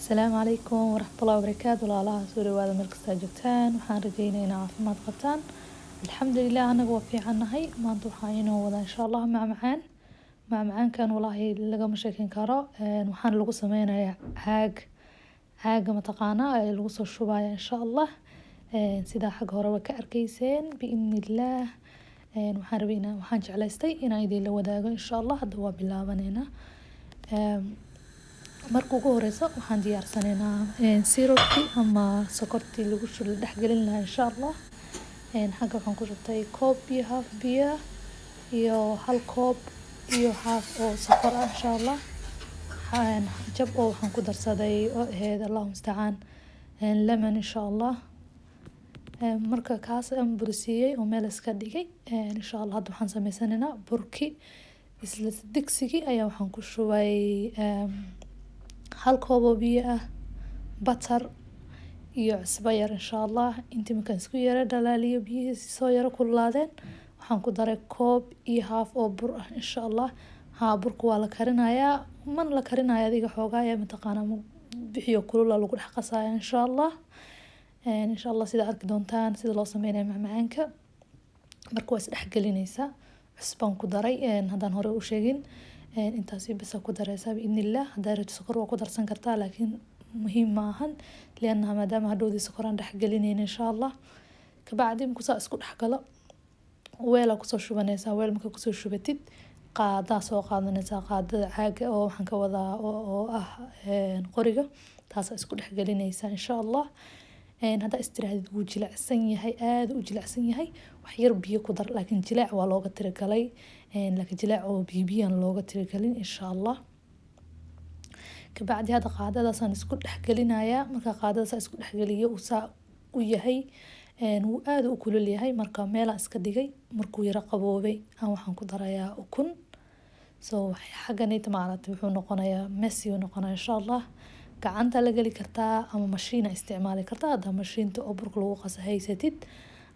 السلام عليكم ورحمة الله وبركاته. الله سوري وهذا مركز تاجبتان وحان رجينا عافمات قبتان. الحمد لله أنا وفي عنا هاي ما نطوحينه ولا إن شاء الله مع معان كان والله لقى مشاكل كارا وحان لقو سمينا عاق متقانا لقو الشبايا إن شاء الله سيدا حق هورا وكأركيسين بإذن الله وحان ربينا وحان جعلاستي إنا إيدي لو داقو إن شاء الله هدوا بالله بنينا marka ugu horeysa waxaan diyaarsanaynaa sirupki ama sokortii lagu dhex gelin lahaa insha Allah. Xagga waxaan ku shubtay koob iyo half biyo iyo hal koob iyo half oo sokor ah insha Allah. Jab oo waxaan ku darsaday oo ahayd Allahu musta'aan lemon insha Allah. Marka kaas aan bursiyay oo meel iska dhigay insha Allah hadda waxaan sameysanaynaa burki isla digsigii ayaa waxaan ku shubay hal koob oo biyo ah butter iyo cusbo yar insha Allah. intii markaan isku yara dhalaaliyo biyihiisa soo yara kululaadeen waxaan ku daray koob iyo half oo bur ah insha Allah. burku waa la karinayaa man la karinayaa adiga xoogaa ayaa mataqaana bixiyo kulula lagu dhex qasayaa insha Allah. insha Allah sida arki doontaan sida loo sameeyo macmacaanka marka waa isdhex gelinaysa cusbaan ku daray haddaan hore u sheegin intaasi bas ku daraysaa biidnillah. hadaa rabto sokor waa ku darsan kartaa laakiin muhiim ma ahan lianna maadaama hadhoodii sokoraan dhex gelinayna insha Allah. kabacdi markuu saa isku dhex galo weel aa kusoo shubanaysaa. weel markaa kusoo shubatid qaadaa soo qaadanaysaa qaadada caaga oo waxaan ka wadaa oo ah qoriga taasa isku dhex gelinaysaa insha Allah. haddaa istiraadid wuu jilicsan yahay aad u jilicsan yahay wax yar biyo ku dar laakiin jilaac waa looga tiragalay laakiin jilaac oo bibiyan looga tiragalin insha Allah. kabacdi hadda qaadadaasaan isku dhex gelinayaa. marka qaadadaas isku dhex geliyo uu saa u yahay wuu aad u kulul yahay marka meel iska dhigay markuu yara qaboobay aan waxaan ku darayaa ukun xagganayta maaragtay wuxuu noqonayaa messy uu noqonayaa insha Allah. gacanta la geli kartaa ama mashiina isticmaali kartaa hadda mashiinta oo burka lagu qasa haysatid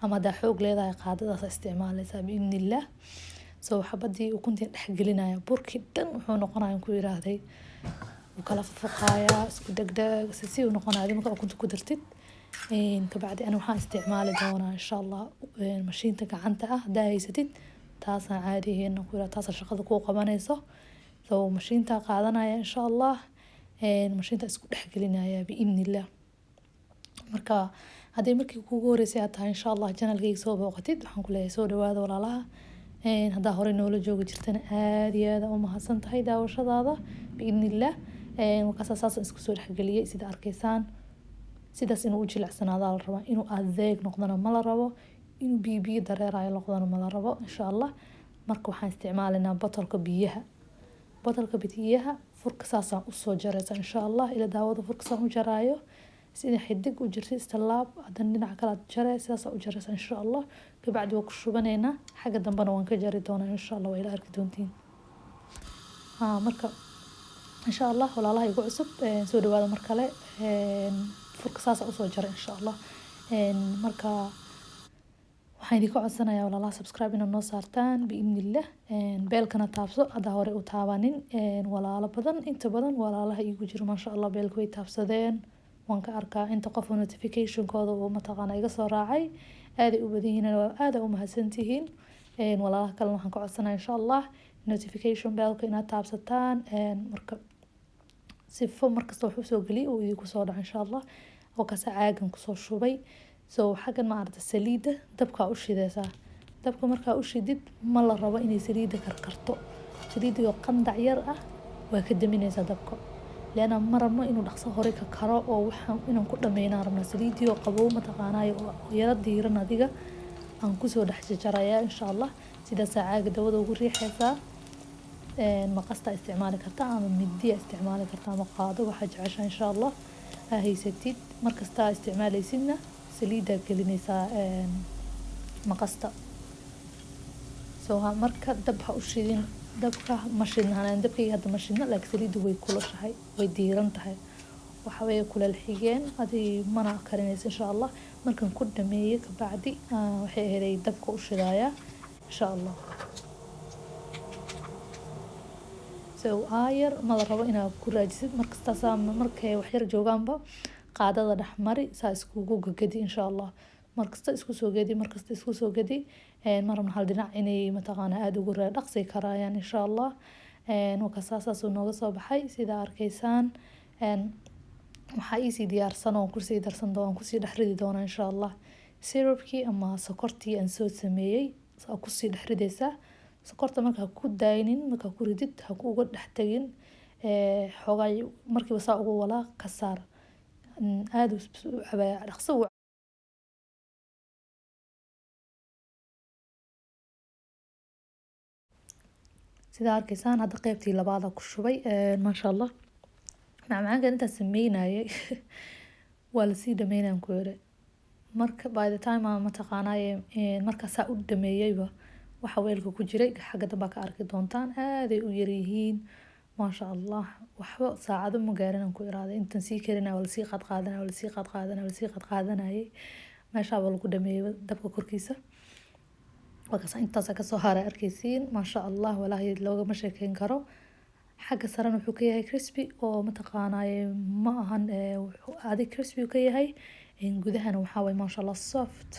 ama haddaa xoog leedahay qaadadaas isticmaalaysaa biidnillah. xabadii ukuntii dhex gelinaya burkii dhan wuxuu noqonayaa ku yiraahday wuu kala fuqayaa isku degdeg si uu noqonayaa marka ukunta ku dartid. kabacdi ana waxaan isticmaali doonaa insha Allah mashiinta gacanta ah haddaa haysatid taasaan caadiyeena ku yiraahdaa taas shaqada ku qabanayso. mashiinta qaadanaya insha Allah mashiinta isku dhex gelinaya biidnillah. marka haddii markii kuugu horeysay aad tahay insha Allah channelkayga soo booqatid waxaan ku leeyahay soo dhawaada walaalaha. haddaa hore noola joogi jirtana aad iyo aad u mahadsan tahay daawashadaada biidnillah. markaas saasaan isku soo dhex geliyay sida arkaysaan sidaas inuu u jilicsanaado la rabaa inuu adeeg noqdana ma la rabo inuu biyo dareerayo noqdana ma la rabo insha Allah. marka waxaan isticmaalaynaa bottolka biyaha furka saasaan usoo jaraysa insha Allah. ila daawada furka saan u jaraayo sida xidig u jirtay istilaab hadan dhinaca kale jaray sidaas u jaraysa insha Allah. kabacdi waa ku shubanaynaa xagga dambana waan ka jari doonaa insha Allah waa ila arki doontiin. marka insha Allah walaalaha igu cusub soo dhawaada mar kale furka saasaan usoo jaray insha Allah. marka waxaan idinka codsanayaa walaalaha subscribe inaad noo saartaan biidnillah. beelkana taabso haddaa hore u taabanin walaalo badan inta badan walaalaha igu jiro maasha Allah beelka way taabsadeen waan ka arkaa inta qof notification-kooda uu mataqaana iga soo raacay aad u badan yihiin aad u mahadsantihiin. walaalaha kale waxaan ka codsanayaa insha Allah notification beelka inaad taabsataan marka sifo markasta wuxuu soo geliyo uu idinku soo dhaco insha Allah. oo kaas caagan ku soo shubay xaggan ma aragtay saliida dabka u shidaysaa. dabka markaa u shidid ma la rabo inay saliida karkarto. saliida oo qandac yar ah waa ka daminaysaa dabka leena ma rabno inuu dhaqso hore ka karo oo waxaan inaan ku dhameynaa rabnaa saliidii oo qabow mataqaanayo oo yara diiran adiga aan ku soo dhex jarayaa insha Allah. sidaas caaga dawada ugu riixaysaa maqasta isticmaali kartaa ama midiya isticmaali kartaa ama qaado waxa jeceshaa insha Allah haysatid markasta isticmaalaysidna saliida gelinaysaa maqasta. marka dab ha u shidin dabka ma shidnaan dabkayga hadda ma shidna laakiin saliidu way kulushahay way diiran tahay waxa way kulal xigeen adii mana karinaysa insha Allah. markan ku dhameeyay kabacdi waxay ahayd dabka u shidaaya insha Allah. so aayar ma la rabo inaad ku raajisid markasta markay wax yar joogaanba qaadada dhexmari saa iskugu gagadi insha Allah markasta isku soo gadi marna hal dhinac inay mataqaana aad ugu dhaqsi karayaan insha Allah wakasaas nooga soo baxay sida arkaysaan waxaa ii diyaarsan oo kusii darsan doona kusii dhex ridi doona insha Allah sirupkii ama sokortii aan soo sameeyay saa kusii dhex ridaysaa sokorta markaa ku daaynin markaa ku ridid ha ku uga dhex tagin xoogay markiiba saa ugu walaaq ka saar aad u cabaya dhaqso sida arkaysaan hadda qaybtii labaad ku shubay maasha Allah macmacaankan intaan sameynayay waa lasii dhameynaan ku yiri marka by the time aan mataqaanaaye markaasaa u dhameeyayba waxa weelka ku jiray xagga dambe ka arki doontaan aaday u yar yihiin maasha Allah waxba saacado ma gaarin aan ku iraaday intan sii karinaa wala sii qadqaadanayay meesha waa lagu dhameeyay dabka korkiisa wakaas intaas ka soo haray arkaysiin maasha Allah walaahi loogama sheekeyn karo xagga sarana wuxuu ka yahay crispy oo mataqaanaaye ma ahan wuxuu aadi crispy ka yahay gudahana waxaa way maasha Allah soft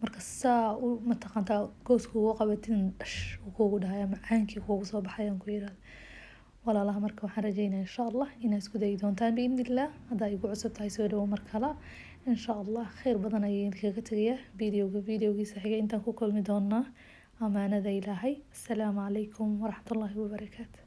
marka saa u mataqaanta gooska ugu qabatin dhash ugu dhahay macaankii ugu soo baxayaan ku yiraahdo walaalaha marka waxaan rajaynayaa insha Allah inaad isku dayi doontaan biidnillah hadaa igu cusub tahay soo dhawo mar kale insha Allah khayr badan ayaan kaga tagayaa videogiisa xiga intaan ku kulmi doonaa amaanada ilaahay assalaamu calaykum waraxmatullaahi wabarakaatuh